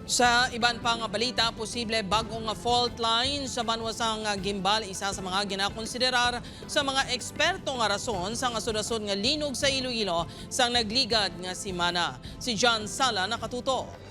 Sa iban pang balita, posible bagong fault line sa banwasang Gimbal, isa sa mga ginakonsiderar sa mga eksperto nga rason sa asod-asod nga linog sa Iloilo sang nagligad nga simana. Si John Sala nakatuto.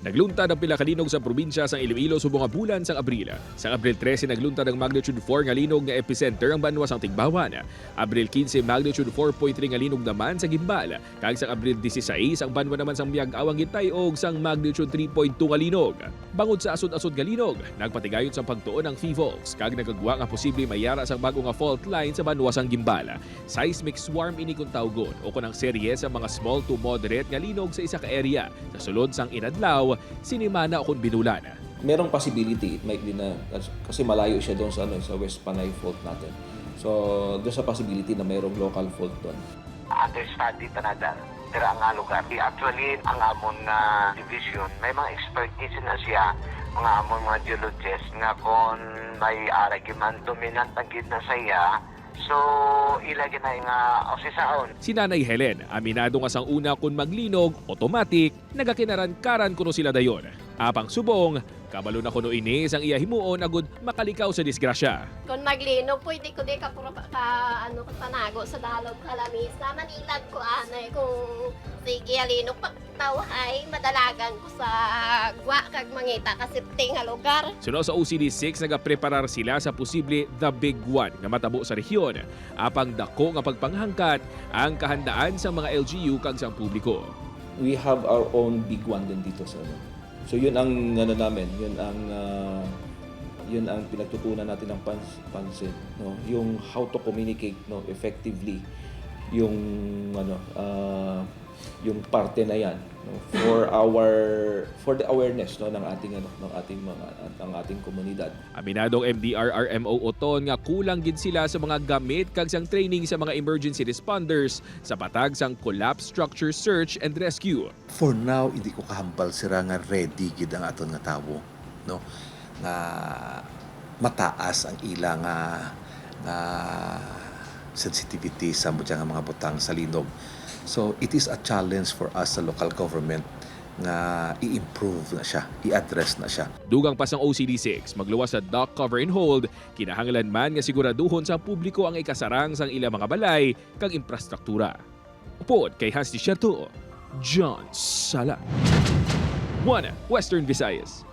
Nagluntad ang pila ka linog sa probinsya sang Iloilo subong nga bulan sang Abril. Sang Abril 13 nagluntad ang magnitude 4 nga linog nga epicenter ang banwa sang Tigbawan. Abril 15 magnitude 4.3 nga linog naman sa Gimbal. Kag sang Abril 16 ang banwa naman sang Miag-awang Gitay og sang magnitude 3.2 nga linog. Bangod sa asod-asod nga linog, nagpatigayon sa pagtuon ang FIVOLCS kag nagagwa nga posible mayara sang bago nga fault line sa banwa sang Gimbal. Seismic swarm ini kung tawgon o kunang serye sa mga small to moderate nga linog sa isa ka area. Sa sulod sang inadlaw, sinimana o kung binulan. Merong possibility, might be na, kasi malayo siya doon sa West Panay fault natin. So, doon sa possibility na mayroong local fault doon. Understudy tanada, tira nga lugar. Actually, ang amon nga division, may mga expertise na siya, mga amon mga geologists, nga kung may aragiman dominant ang gid na saya, so, ilagay na nga osisaon. Si Nanay Helen, aminado nga sang una kung maglinog, automatic, nagakinaran-karan kuno sila dayon. Apang subong, kabalo na kuno ini sang iya himuon agud makalikaw sa disgrasya. Kung maglinog, pwede ko di ka panago sa dalog kalamis. Naman ilag ko anay kung sige alinog pagtawahay, madalagan ko sa gwa kag mangita kasi ting lugar. Suno sa OCD6 nagapreparar sila sa posible the big one nga matabo sa rehiyon. Apang dako nga pagpanghangkat ang kahandaan sa mga LGU kag sa publiko. We have our own big one din dito sa So yun ang namin, yun ang pinagtutunan natin ng pansin, no? Yung how to communicate, no, effectively yung yung parte na yan, no, for the awareness, no, ng ating komunidad. Aminadong MDR-RMO Oton nga kulang gid sila sa mga gamit kag sang training sa mga emergency responders sa patag sang collapse structure search and rescue. For now, hindi ko kahambal sira nga ready gid ang aton nga tawo, no, nga mataas ang ila nga sensitivity sa mga butang sa linog. So it is a challenge for us sa local government nga i-improve na siya, i-address na siya. Dugang pa sang OCD6, magluwas sa dock cover and hold, kinahanglan man nga siguraduhon sa publiko ang ikasarang sang ilang mga balay kag infrastruktura. Upod kay Hans Desierto, John Sala. 1 Western Visayas.